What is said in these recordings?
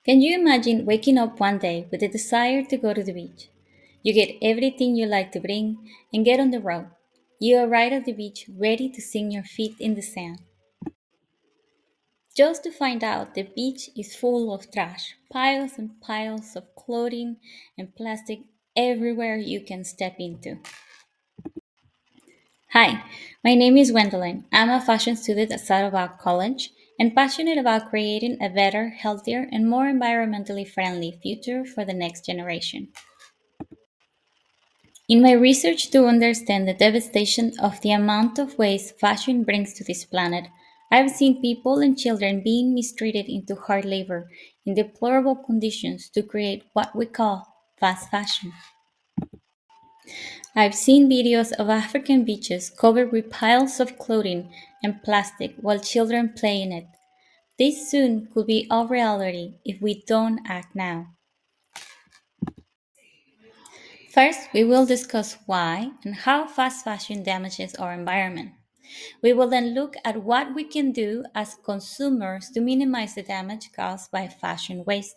Can you imagine waking up one day with the desire to go to the beach? You get everything you like to bring and get on the road. You arrive at the beach ready to sink your feet in the sand. Just to find out the beach is full of trash, piles and piles of clothing and plastic everywhere you can step into. Hi, my name is Gwendolyn. I'm a fashion student at Saddleback College and passionate about creating a better, healthier, and more environmentally friendly future for the next generation. In my research to understand the devastation of the amount of waste fashion brings to this planet, I've seen people and children being mistreated into hard labor in deplorable conditions to create what we call fast fashion. I've seen videos of African beaches covered with piles of clothing and plastic while children play in it. This soon could be our reality if we don't act now. First, we will discuss why and how fast fashion damages our environment. We will then look at what we can do as consumers to minimize the damage caused by fashion waste.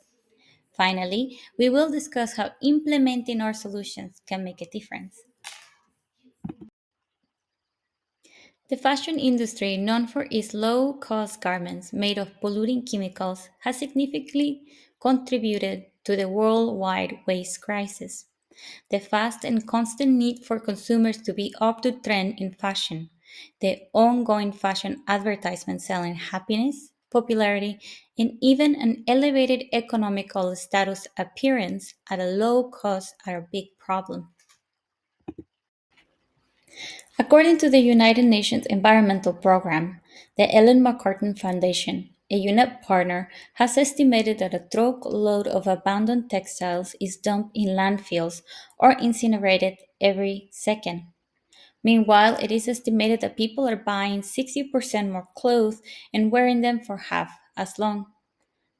Finally, we will discuss how implementing our solutions can make a difference. The fashion industry, known for its low cost garments made of polluting chemicals, has significantly contributed to the worldwide waste crisis. The fast and constant need for consumers to be up to trend in fashion, the ongoing fashion advertisements selling happiness, popularity, and even an elevated economical status appearance at a low cost are a big problem. According to the United Nations Environmental Programme, the Ellen MacArthur Foundation, a UNEP partner, has estimated that a truckload of abandoned textiles is dumped in landfills or incinerated every second. Meanwhile, it is estimated that people are buying 60% more clothes and wearing them for half as long.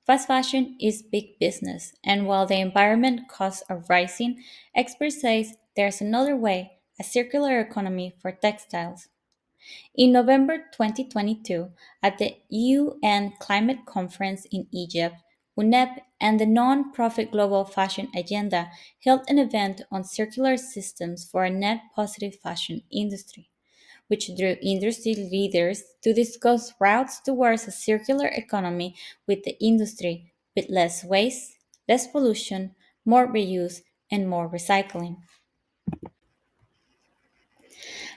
Fast fashion is big business, and while the environment costs are rising, experts say there's another way, a circular economy for textiles. In November 2022, at the UN Climate Conference in Egypt, UNEP and the non-profit Global Fashion Agenda held an event on circular systems for a net positive fashion industry, which drew industry leaders to discuss routes towards a circular economy with the industry with less waste, less pollution, more reuse, and more recycling.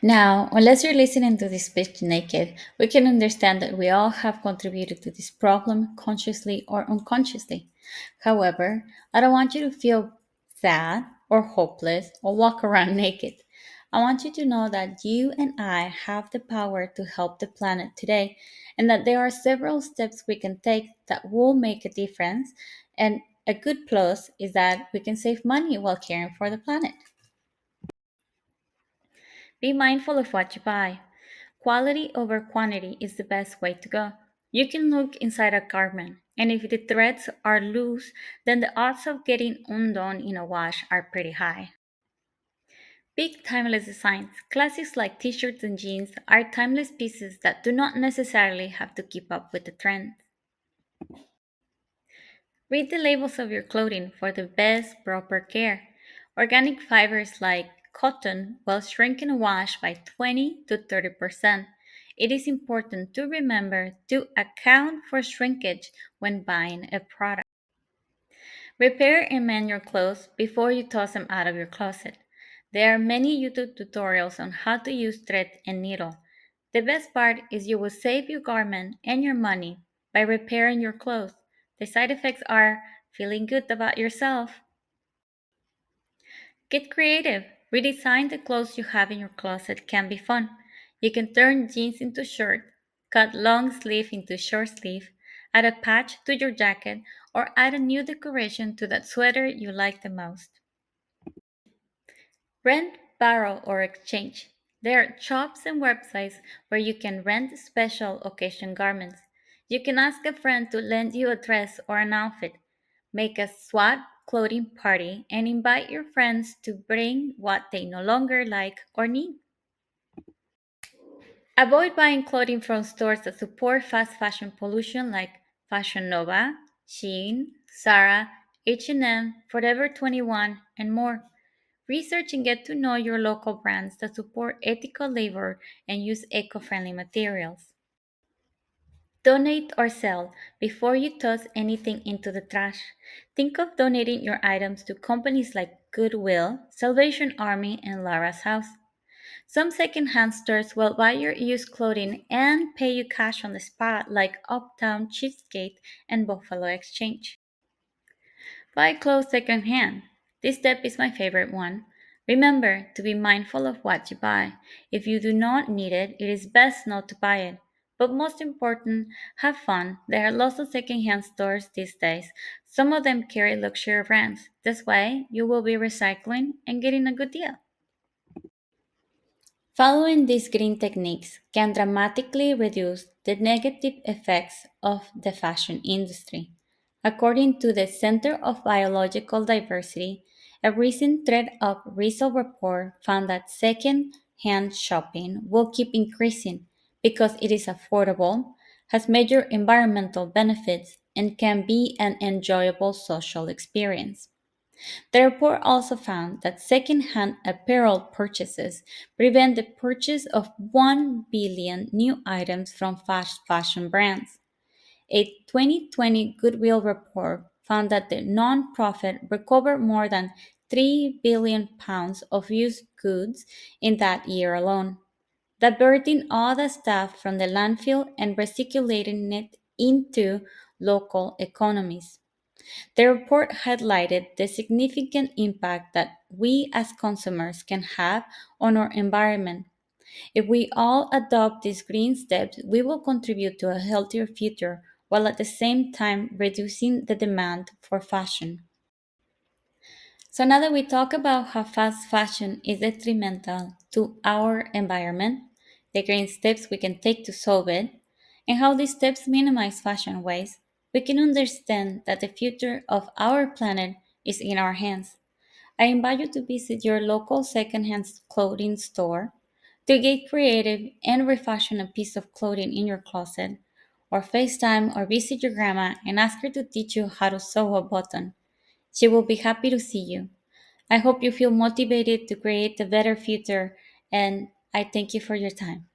Now, unless you're listening to this speech naked, we can understand that we all have contributed to this problem consciously or unconsciously. However, I don't want you to feel sad or hopeless or walk around naked. I want you to know that you and I have the power to help the planet today and that there are several steps we can take that will make a difference. And a good plus is that we can save money while caring for the planet. Be mindful of what you buy. Quality over quantity is the best way to go. You can look inside a garment, and if the threads are loose, then the odds of getting undone in a wash are pretty high. Big timeless designs, classics like t shirts and jeans, are timeless pieces that do not necessarily have to keep up with the trend. Read the labels of your clothing for the best proper care. Organic fibers like cotton will shrink in a wash by 20 to 30%. It is important to remember to account for shrinkage when buying a product. Repair and mend your clothes before you toss them out of your closet. There are many YouTube tutorials on how to use thread and needle. The best part is you will save your garment and your money by repairing your clothes. The side effects are feeling good about yourself. Get creative. Redesign the clothes you have in your closet can be fun. You can turn jeans into shirt, cut long sleeve into short sleeve, add a patch to your jacket, or add a new decoration to that sweater you like the most. Rent, borrow, or exchange. There are shops and websites where you can rent special occasion garments. You can ask a friend to lend you a dress or an outfit. Make a swap clothing party and invite your friends to bring what they no longer like or need. Avoid buying clothing from stores that support fast fashion pollution like Fashion Nova, Shein, Zara, H&M, Forever 21, and more. Research and get to know your local brands that support ethical labor and use eco-friendly materials. Donate or sell before you toss anything into the trash. Think of donating your items to companies like Goodwill, Salvation Army, and Lara's House. Some secondhand stores will buy your used clothing and pay you cash on the spot, like Uptown, Cheapskate, and Buffalo Exchange. Buy clothes secondhand. This step is my favorite one. Remember to be mindful of what you buy. If you do not need it, it is best not to buy it. But most important, have fun. There are lots of secondhand stores these days. Some of them carry luxury brands. This way, you will be recycling and getting a good deal. Following these green techniques can dramatically reduce the negative effects of the fashion industry. According to the Center of Biological Diversity, a recent ThreadUp resale report found that second-hand shopping will keep increasing because it is affordable, has major environmental benefits, and can be an enjoyable social experience. The report also found that second-hand apparel purchases prevent the purchase of 1 billion new items from fast fashion brands. A 2020 Goodwill report found that the nonprofit recovered more than 3 billion pounds of used goods in that year alone, diverting all the stuff from the landfill and recirculating it into local economies. The report highlighted the significant impact that we as consumers can have on our environment. If we all adopt these green steps, we will contribute to a healthier future while at the same time reducing the demand for fashion. So, now that we talk about how fast fashion is detrimental to our environment, the green steps we can take to solve it, and how these steps minimize fashion waste, we can understand that the future of our planet is in our hands. I invite you to visit your local secondhand clothing store to get creative and refashion a piece of clothing in your closet, or FaceTime or visit your grandma and ask her to teach you how to sew a button. She will be happy to see you. I hope you feel motivated to create a better future, and I thank you for your time.